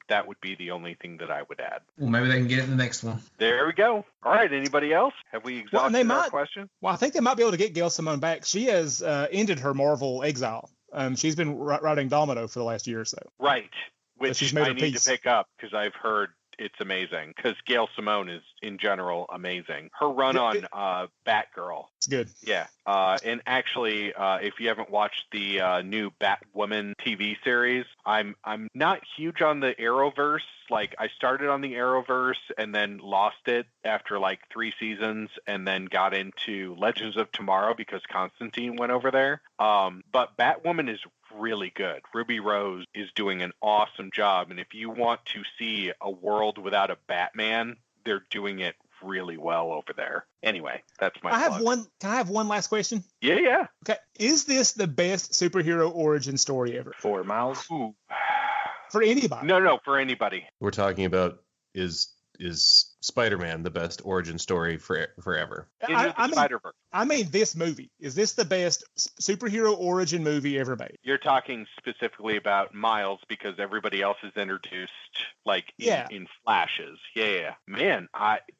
that would be the only thing that I would add. Well, maybe they can get it in the next one. There we go. All right, anybody else? Have we exhausted our question? Well, I think they might be able to get Gail Simone back. She has ended her Marvel exile. She's been writing Domino for the last year or so. Right, which she's made I need to pick up because I've heard it's amazing, because Gail Simone is in general amazing. Her run on Batgirl. It's good. Yeah. And actually, if you haven't watched the new Batwoman TV series, I'm not huge on the Arrowverse. Like, I started on the Arrowverse and then lost it after like 3 seasons, and then got into Legends of Tomorrow because Constantine went over there. But Batwoman is really good. Ruby Rose is doing an awesome job, and if you want to see a world without a Batman, they're doing it really well over there. Anyway, that's my plug. Can I have one last question? Yeah. Okay. Is this the best superhero origin story ever? For Miles? Ooh. For anybody? No, for anybody. We're talking about is Spider-Man the best origin story forever? Spider-Verse. I mean, this movie. Is this the best superhero origin movie ever made? You're talking specifically about Miles because everybody else is introduced like in flashes. Yeah. Man,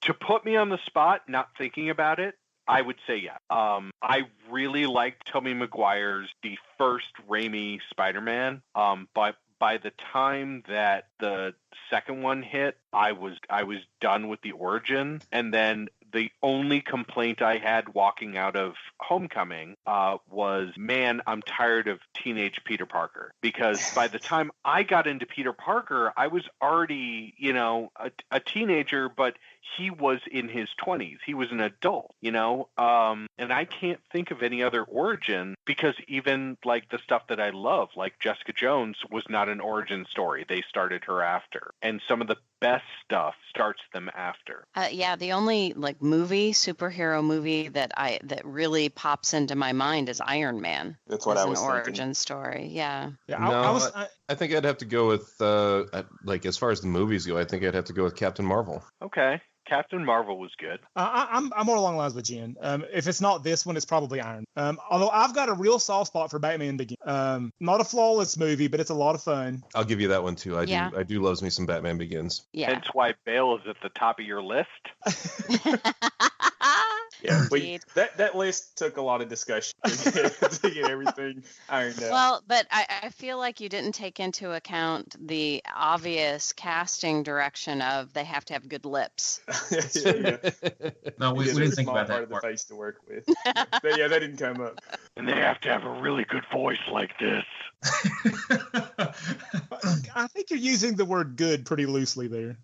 to put me on the spot, not thinking about it, I would say yeah. I really liked Tobey Maguire's the first Raimi Spider-Man, but by the time that the second one hit, I was done with the origin. And then the only complaint I had walking out of Homecoming was, man, I'm tired of teenage Peter Parker. Because by the time I got into Peter Parker, I was already, a teenager, but he was in his 20s. He was an adult, and I can't think of any other origin, because even like the stuff that I love, like Jessica Jones, was not an origin story. They started her after. And some of the best stuff starts them after. The only like superhero movie that really pops into my mind is Iron Man. That's what I was an thinking. Origin story. Yeah. I think I'd have to go with like, as far as the movies go, I think I'd have to go with Captain Marvel. Okay. Captain Marvel was good. I'm more along the lines with Jen. If it's not this one, it's probably Iron. Although I've got a real soft spot for Batman Begins. Not a flawless movie, but it's a lot of fun. I'll give you that one too. I do love me some Batman Begins. Yeah. Hence why Bale is at the top of your list. Yeah, that list took a lot of discussion to get everything ironed out. Well, but I feel like you didn't take into account the obvious casting direction of they have to have good lips. Yeah. No, we didn't think about that part of the part. face to work with. But yeah, that didn't come up. And they have to have a really good voice like this. I think you're using the word good pretty loosely there.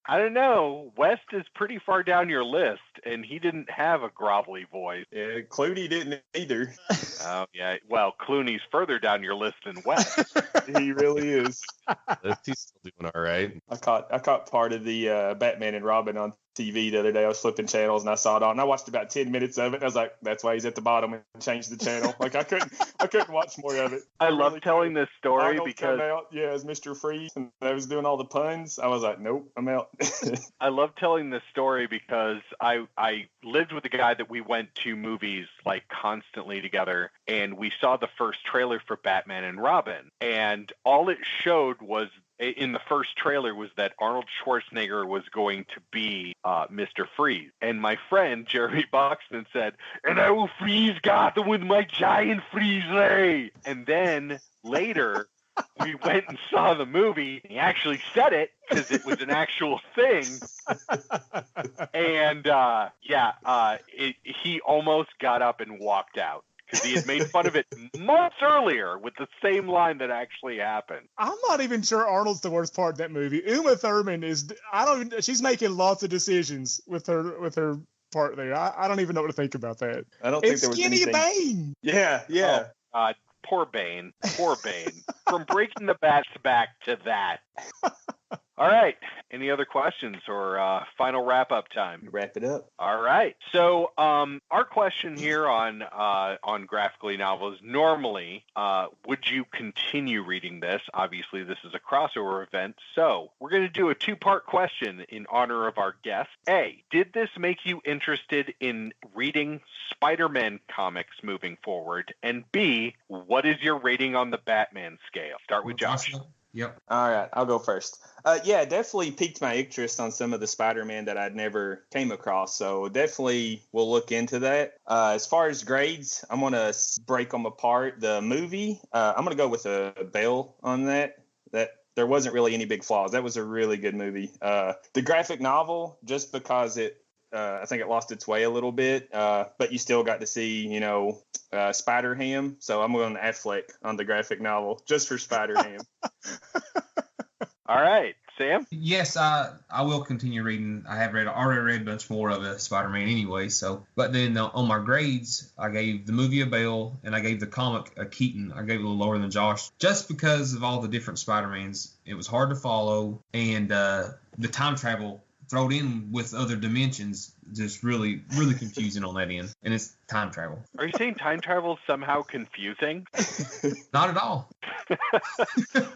I don't know. West is pretty far down your list, and he didn't have a grovelly voice. Yeah, Clooney didn't either. Oh, yeah. Well, Clooney's further down your list than West. He really is. He's still doing all right. I caught part of the Batman and Robin on TV the other day. I was flipping channels and I saw it on. I watched about 10 minutes of it. And I was like, that's why he's at the bottom, and changed the channel. Like, I couldn't watch more of it. I love telling this story Arnold because come out, as Mr. Freeze, and I was doing all the puns. I was like, nope, I'm out. I love telling this story because I lived with a guy that we went to movies like constantly together, and we saw the first trailer for Batman and Robin, and all it showed was in the first trailer was that Arnold Schwarzenegger was going to be Mr. Freeze. And my friend, Jeremy Buxton, said, "And I will freeze Gotham with my giant freeze ray." And then later, we went and saw the movie. He actually said it because it was an actual thing. And he almost got up and walked out, because he had made fun of it months earlier with the same line that actually happened. I'm not even sure Arnold's the worst part of that movie. Uma Thurman she's making lots of decisions with her part there. I don't even know what to think about that. I don't think it's there was Skinny anything. Bane. Yeah. Oh, God. Poor Bane. From Breaking the Bat's back to that. All right. Any other questions or final wrap-up time? Wrap it up. All right. So our question here on Graphically Novel is normally, would you continue reading this? Obviously, this is a crossover event, so we're going to do a two-part question in honor of our guest. A, did this make you interested in reading Spider-Man comics moving forward? And B, what is your rating on the Batman scale? Start with Josh. Yep. All right, I'll go first. Yeah, it definitely piqued my interest on some of the Spider-Man that I'd never came across. So definitely we'll look into that. As far as grades, I'm going to break them apart. The movie, I'm going to go with a Bale on that. There wasn't really any big flaws. That was a really good movie. The graphic novel, just because I think it lost its way a little bit, but you still got to see, Spider-Ham. So I'm going Affleck on the graphic novel just for Spider-Ham. All right, Sam? Yes, I will continue reading. I have already read a bunch more of Spider-Man anyway. But then on my grades, I gave the movie a Bale and I gave the comic a Keaton. I gave it a little lower than Josh, just because of all the different Spider-Mans. It was hard to follow, and the time travel thrown in with other dimensions, just really, really confusing on that end. And it's time travel. Are you saying time travel is somehow confusing? Not at all.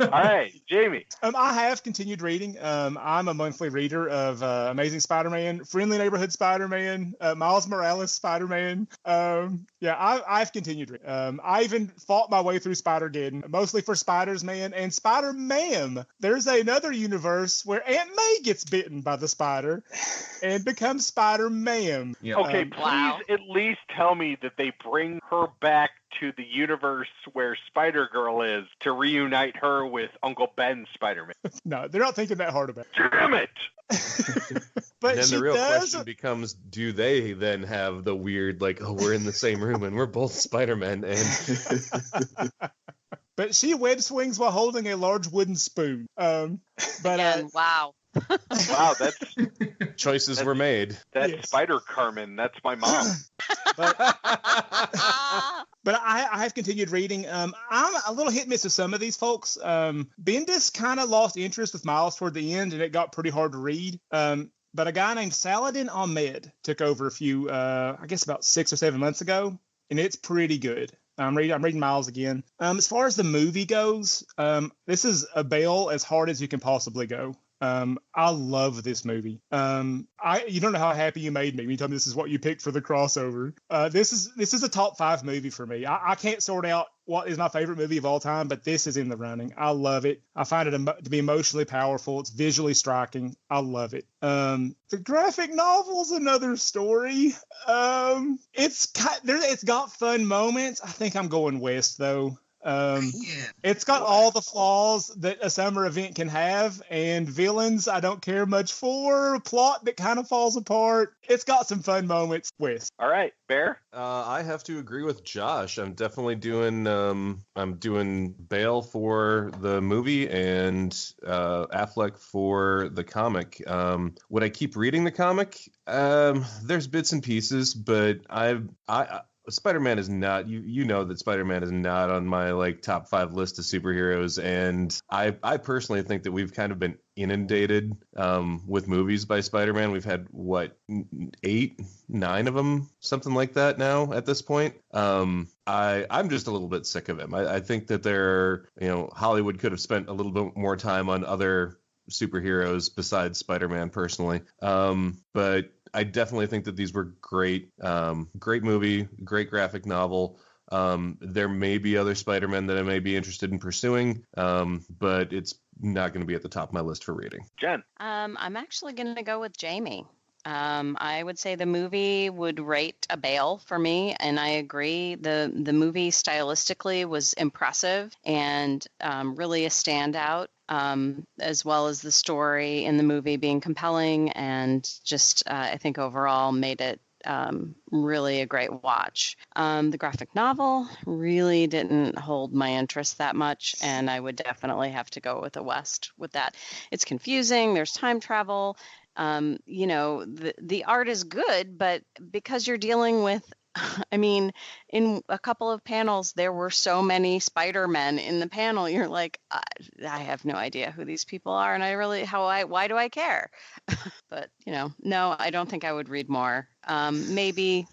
All right, Jamie. I have continued reading. I'm a monthly reader of Amazing Spider-Man, Friendly Neighborhood Spider-Man, Miles Morales Spider-Man. I've continued reading. I even fought my way through Spider-Geddon, mostly for Spiders-Man and Spider-Man. There's another universe where Aunt May gets bitten by the spider and becomes Spider-Man. Yeah. Okay, please at least tell me that they bring her back to the universe where Spider-Girl is to reunite her with Uncle Ben's Spider-Man. No, they're not thinking that hard about it. Damn it! But and then the real question becomes, do they then have the weird, we're in the same room and we're both Spider-Men? And but she web swings while holding a large wooden spoon. Wow. Wow, that's choices were made. That's Yes. Spider-Carmen. That's my mom. But I have continued reading. I'm a little hit and miss with some of these folks. Bendis kind of lost interest with Miles toward the end, and it got pretty hard to read. But a guy named Saladin Ahmed took over a few, I guess about 6 or 7 months ago, and it's pretty good. I'm reading Miles again. As far as the movie goes, this is a Bale as hard as you can possibly go. I love this movie. You don't know how happy you made me when you told me this is what you picked for the crossover. This is a top 5 movie for me. I can't sort out what is my favorite movie of all time, but this is in the running. I love it. I find it to be emotionally powerful. It's visually striking. I love it. The graphic novel's another story. It's got fun moments. I think I'm going West though. It's got all the flaws that a summer event can have, and villains I don't care much for, plot that kind of falls apart. It's got some fun moments. West. All right, Bear. I have to agree with Josh. I'm definitely doing Bale for the movie and Affleck for the comic. Would I keep reading the comic? There's bits and pieces, but Spider-Man is not, you know that Spider-Man is not on my top 5 list of superheroes, and I personally think that we've kind of been inundated with movies by Spider-Man. We've had 8, 9 of them, something like that now at this point. I'm just a little bit sick of him. I think that Hollywood could have spent a little bit more time on other superheroes besides Spider-Man personally. But I definitely think that these were great movie, great graphic novel. There may be other Spider-Men that I may be interested in pursuing, but it's not going to be at the top of my list for reading. Jen. I'm actually going to go with Jamie. I would say the movie would rate a Bale for me, and I agree. The movie stylistically was impressive and really a standout, as well as the story in the movie being compelling, and just I think overall made it really a great watch. The graphic novel really didn't hold my interest that much, and I would definitely have to go with the West with that. It's confusing. There's time travel. The art is good, but because you're dealing with I mean, in a couple of panels, there were so many Spider-Men in the panel. You're like, I have no idea who these people are, and why do I care? But, no, I don't think I would read more. Maybe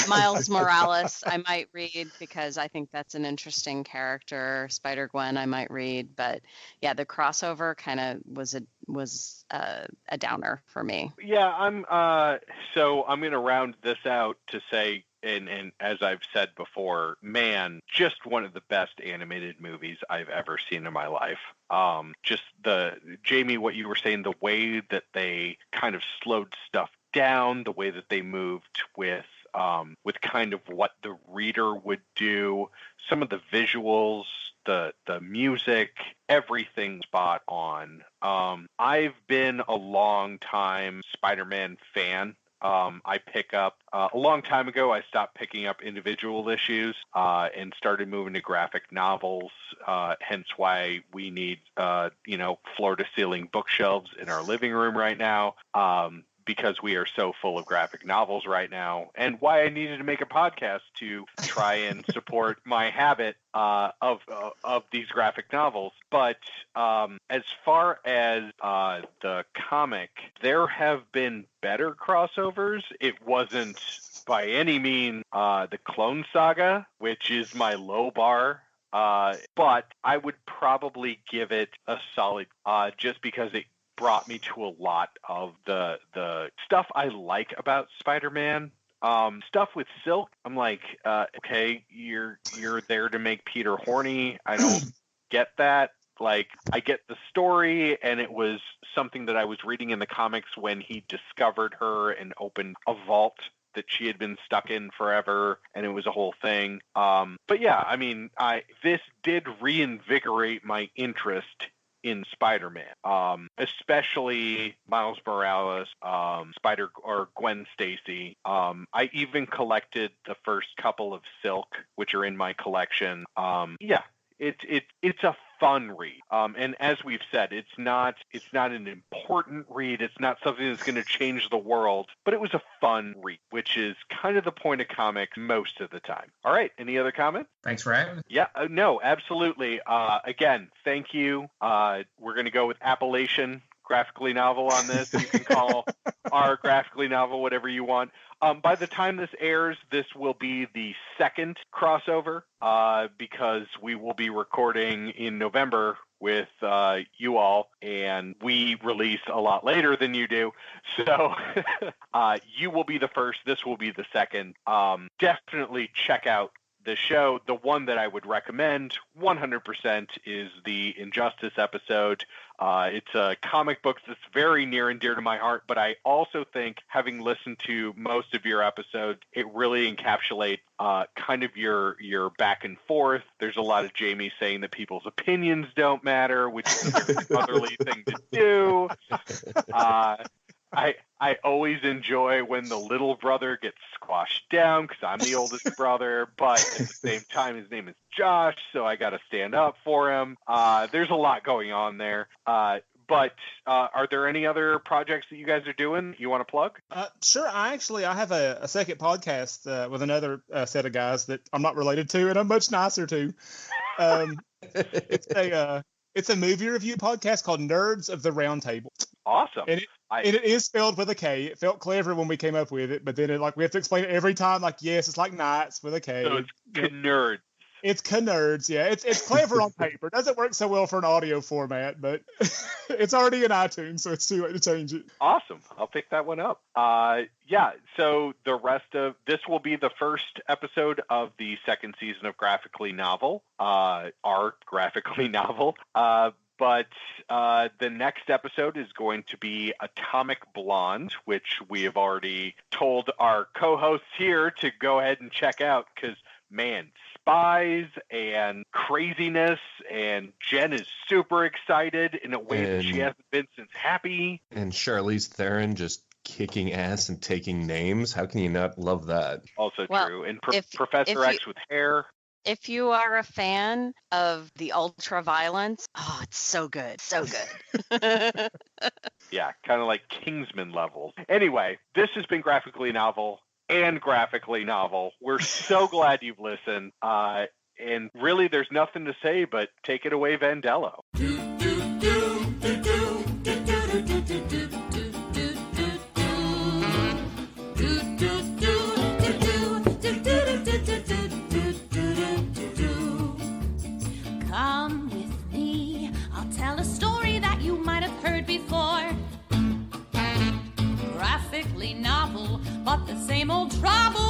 Miles Morales I might read because I think that's an interesting character. Spider-Gwen I might read, but yeah, the crossover kind of was a downer for me. Yeah, I'm going to round this out to say, and as I've said before, man, just one of the best animated movies I've ever seen in my life. Just Jamie, what you were saying, the way that they kind of slowed stuff down, the way that they moved with kind of what the reader would do, some of the visuals, the music, everything spot on. I've been a long time Spider-Man fan. I pick up a long time ago. I stopped picking up individual issues and started moving to graphic novels. Hence why we need floor-to-ceiling bookshelves in our living room right now. Because we are so full of graphic novels right now, and why I needed to make a podcast to try and support my habit of these graphic novels. But as far as the comic, there have been better crossovers. It wasn't by any means the Clone Saga, which is my low bar. But I would probably give it a solid just because it brought me to a lot of the stuff I like about Spider-Man. Stuff with Silk, I'm like, okay, you're there to make Peter horny. I don't get that. Like, I get the story, and it was something that I was reading in the comics when he discovered her and opened a vault that she had been stuck in forever, and it was a whole thing. But yeah, I mean, this did reinvigorate my interest in Spider-Man, especially Miles Morales, Gwen Stacy. I even collected the first couple of Silk, which are in my collection. It's a fun read. And as we've said, it's not an important read. It's not something that's going to change the world, but it was a fun read, which is kind of the point of comics most of the time. All right. Any other comments? Thanks for having me. Yeah, no, absolutely. Again, thank you. We're going to go with Appalachian Graphically Novel on this. You can call our Graphically Novel whatever you want. By the time this airs, this will be the second crossover because we will be recording in November with you all, and we release a lot later than you do. So you will be the first. This will be the second. Definitely check out the show. The one that I would recommend 100% is the Injustice episode. It's a comic book that's very near and dear to my heart, but I also think, having listened to most of your episodes, it really encapsulates kind of your back and forth. There's a lot of Jamie saying that people's opinions don't matter, which is a very motherly thing to do. I always enjoy when the little brother gets squashed down because I'm the oldest brother, but at the same time, his name is Josh, so I got to stand up for him. There's a lot going on there. But are there any other projects that you guys are doing you want to plug? Sure. I have a second podcast with another set of guys that I'm not related to, and I'm much nicer to. It's a movie review podcast called Nerds of the Round Table. Awesome. And it is spelled with a K. It felt clever when we came up with it, but then we have to explain it every time. Like, yes, it's like Knights with a K. So it's Nerds. It's Nerds, yeah. It's clever on paper. It doesn't work so well for an audio format, but it's already in iTunes, so it's too late to change it. Awesome. I'll pick that one up. So the rest of this will be the first episode of the second season of Graphically Novel, our Graphically Novel. But the next episode is going to be Atomic Blonde, which we have already told our co-hosts here to go ahead and check out because, man, spies and craziness, and Jen is super excited in a way that she hasn't been since Happy. And Charlize Theron just kicking ass and taking names. How can you not love that? Also true. And Professor X with hair. If you are a fan of the ultra violence, oh, it's so good. So good. Yeah, kind of like Kingsman levels. Anyway, this has been Graphically Novel. and graphically novel. We're so glad you've listened. And really, there's nothing to say but take it away, Vandello. Come with me, I'll tell a story that you might have heard before. Graphically novel, but the same old trouble.